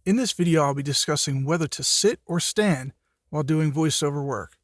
In this video, I'll be discussing whether to sit or stand while doing voiceover work.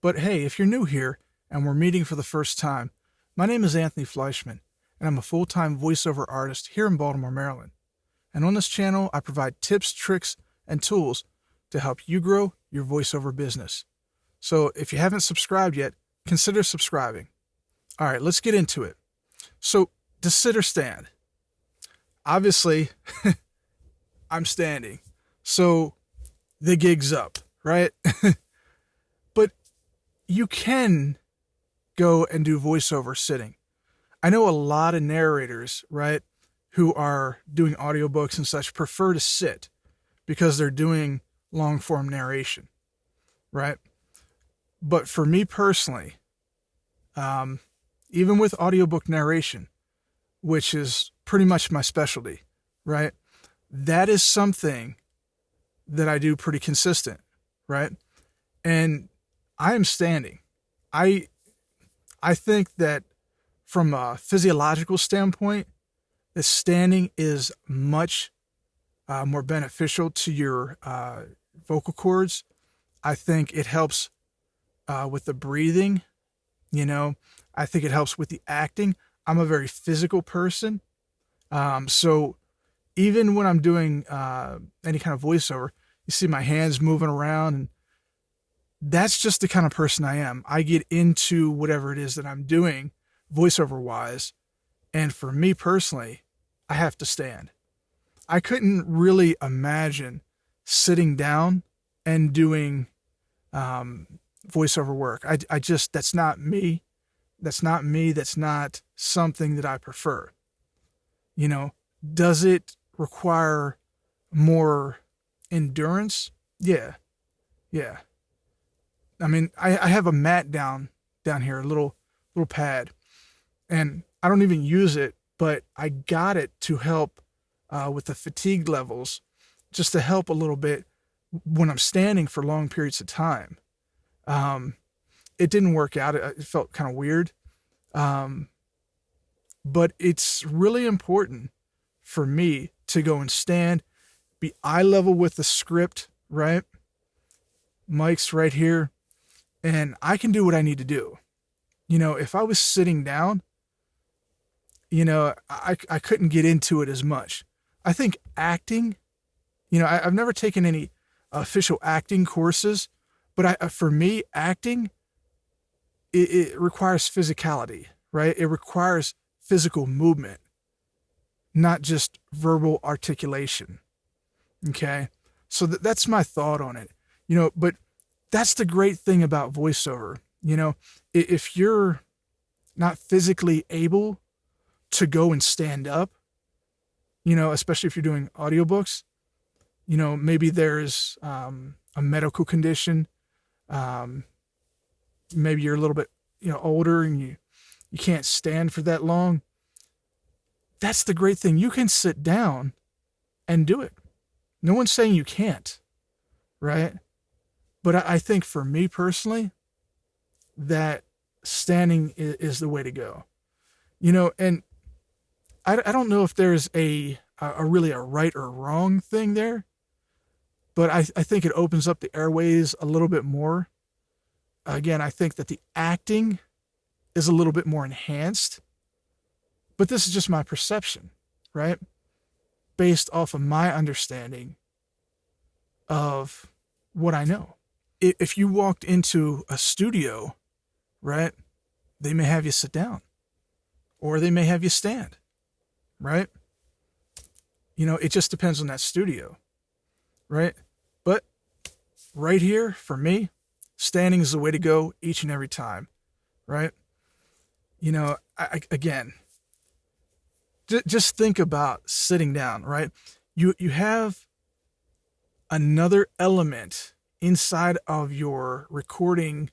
But hey, if you're new here and we're meeting for the first time, my name is Anthony Fleischmann, and I'm a full-time voiceover artist here in Baltimore, Maryland. And on this channel, I provide tips, tricks, and tools to help you grow your voiceover business. So if you haven't subscribed yet, consider subscribing. All right, let's get into it. So to sit or stand. Obviously, I'm standing, so the gig's up, right? But you can go and do voiceover sitting. I know a lot of narrators, right, who are doing audiobooks and such prefer to sit because they're doing long form narration, right? But for me personally, even with audiobook narration, which is pretty much my specialty, right? That is something that I do pretty consistent, right? And I am standing. I think that from a physiological standpoint, that standing is much more beneficial to your vocal cords. I think it helps with the breathing, I think it helps with the acting. I'm a very physical person. So even when I'm doing any kind of voiceover, you see my hands moving around, and that's just the kind of person I am. I get into whatever it is that I'm doing voiceover wise. And for me personally, I have to stand. I couldn't really imagine sitting down and doing voiceover work. I just, that's not me. That's not me. That's not something that I prefer. Does it require more endurance? Yeah. I mean, I have a mat down here, a little pad, and I don't even use it, but I got it to help with the fatigue levels, just to help a little bit when I'm standing for long periods of time. It didn't work out. It felt kind of weird. But it's really important for me to go and stand, be eye level with the script, right? Mic's right here, and I can do what I need to do. If I was sitting down, I couldn't get into it as much. I think acting, I've never taken any official acting courses, but for me, acting, it requires physicality, right? It requires physical movement, not just verbal articulation. Okay. So that's my thought on it, but that's the great thing about voiceover. If you're not physically able to go and stand up, especially if you're doing audiobooks, maybe there's a medical condition. Maybe you're a little bit, older and you can't stand for that long. That's the great thing. You can sit down and do it. No one's saying you can't, right? But I think for me personally, that standing is the way to go. And I don't know if there's a really a right or wrong thing there, but I think it opens up the airways a little bit more. Again, I think that the acting is a little bit more enhanced, but this is just my perception, right? Based off of my understanding of what I know. If you walked into a studio, right, they may have you sit down or they may have you stand, right? It just depends on that studio, right? But right here, for me, standing is the way to go each and every time, right? Again, just think about sitting down, right? You have another element inside of your recording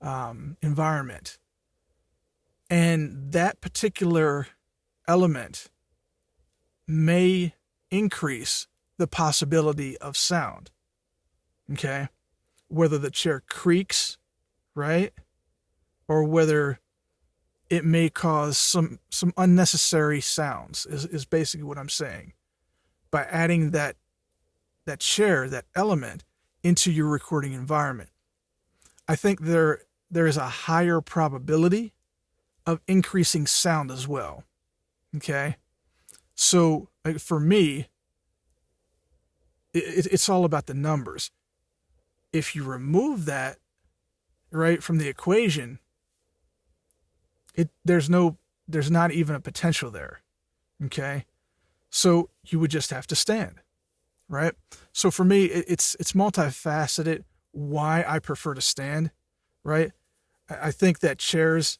environment, and that particular element may increase the possibility of sound. Okay, whether the chair creaks, right, or whether it may cause some unnecessary sounds is basically what I'm saying. By adding that chair, that element, into your recording environment, I think there is a higher probability of increasing sound as well. Okay? So for me, it's all about the numbers. If you remove that, right, from the equation, there's not even a potential there. Okay? So you would just have to stand, right? So for me, it's multifaceted why I prefer to stand, right? I think that chairs,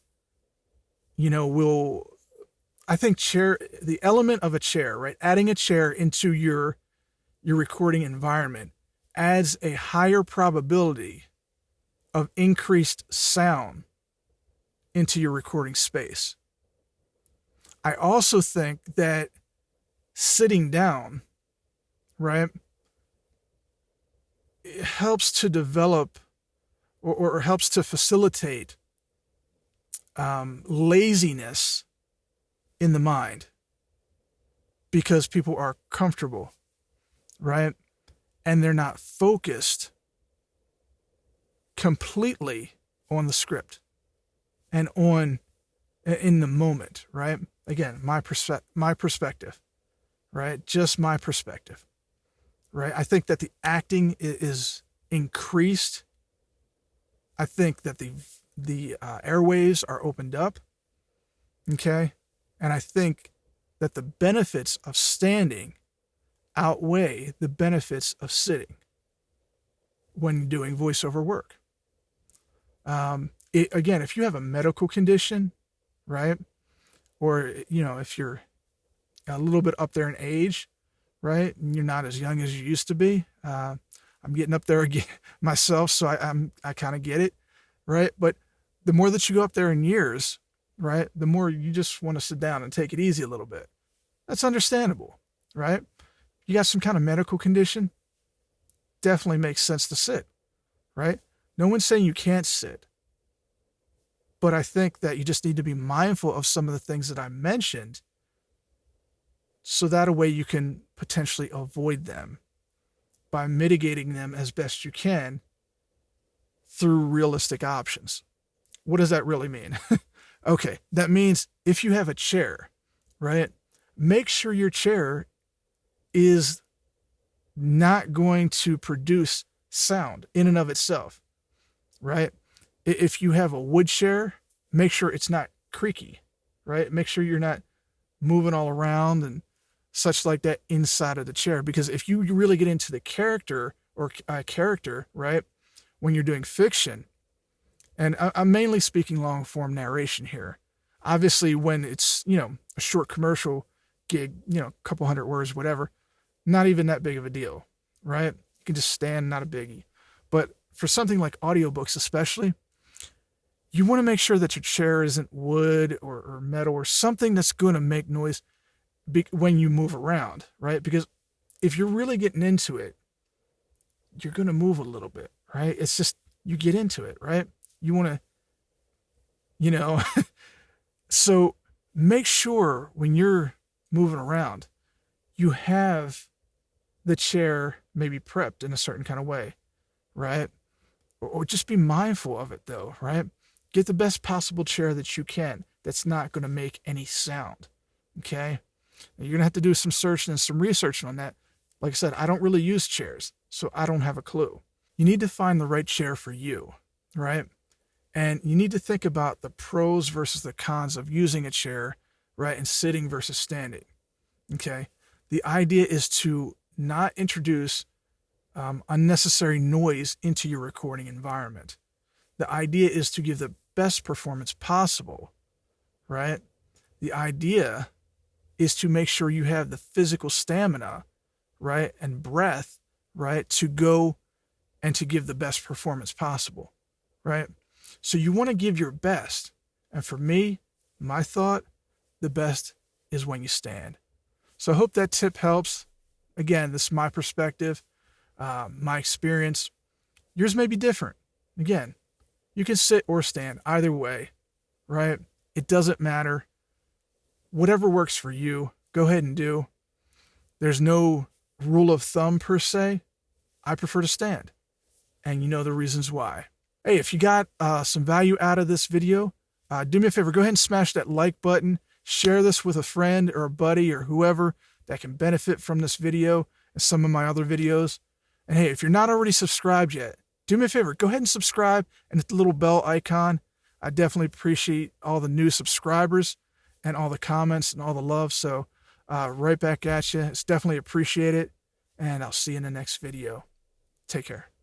the element of a chair, right? Adding a chair into your recording environment adds a higher probability of increased sound into your recording space. I also think that sitting down, right, it helps to develop or helps to facilitate laziness in the mind, because people are comfortable, right? And they're not focused completely on the script and in the moment, right? Again, my perspective, right? Just my perspective, right? I think that the acting is increased. I think that the airways are opened up, okay? And I think that the benefits of standing outweigh the benefits of sitting when doing voiceover work. Again, if you have a medical condition, right? Or, if you're a little bit up there in age, right? And you're not as young as you used to be. I'm getting up there again myself, so I kind of get it, right? But the more that you go up there in years, right, the more you just want to sit down and take it easy a little bit. That's understandable, right? You got some kind of medical condition, definitely makes sense to sit, right? No one's saying you can't sit. But I think that you just need to be mindful of some of the things that I mentioned, so that a way you can potentially avoid them by mitigating them as best you can through realistic options. What does that really mean? Okay, that means if you have a chair, right, make sure your chair is not going to produce sound in and of itself, right? If you have a wood chair, make sure it's not creaky, right? Make sure you're not moving all around and such like that inside of the chair. Because if you really get into the character, right, when you're doing fiction, and I'm mainly speaking long form narration here. Obviously, when it's, a short commercial gig, a couple hundred words, whatever, not even that big of a deal, right? You can just stand, not a biggie. But for something like audiobooks especially, you want to make sure that your chair isn't wood or metal or something that's going to make noise when you move around, right? Because if you're really getting into it, you're going to move a little bit, right? It's just, you get into it, right? You want to, so make sure when you're moving around, you have the chair maybe prepped in a certain kind of way, right? Or just be mindful of it though, right? Get the best possible chair that you can that's not going to make any sound, okay? Now, you're going to have to do some searching and some researching on that. Like I said, I don't really use chairs, so I don't have a clue. You need to find the right chair for you, right? And you need to think about the pros versus the cons of using a chair, right? And sitting versus standing, okay? The idea is to not introduce unnecessary noise into your recording environment. The idea is to give the best performance possible, right? The idea is to make sure you have the physical stamina, right? And breath, right? To go and to give the best performance possible, right? So you want to give your best. And for me, my thought, the best is when you stand. So I hope that tip helps. Again, this is my perspective, my experience. Yours may be different. Again, you can sit or stand either way, right? It doesn't matter. Whatever works for you, go ahead and do. There's no rule of thumb per se, I prefer to stand. And you know the reasons why. Hey, if you got some value out of this video, do me a favor, go ahead and smash that like button. Share this with a friend or a buddy or whoever that can benefit from this video and some of my other videos. And hey, if you're not already subscribed yet, do me a favor, go ahead and subscribe and hit the little bell icon. I definitely appreciate all the new subscribers and all the comments and all the love. So right back at you. It's definitely appreciated. And I'll see you in the next video. Take care.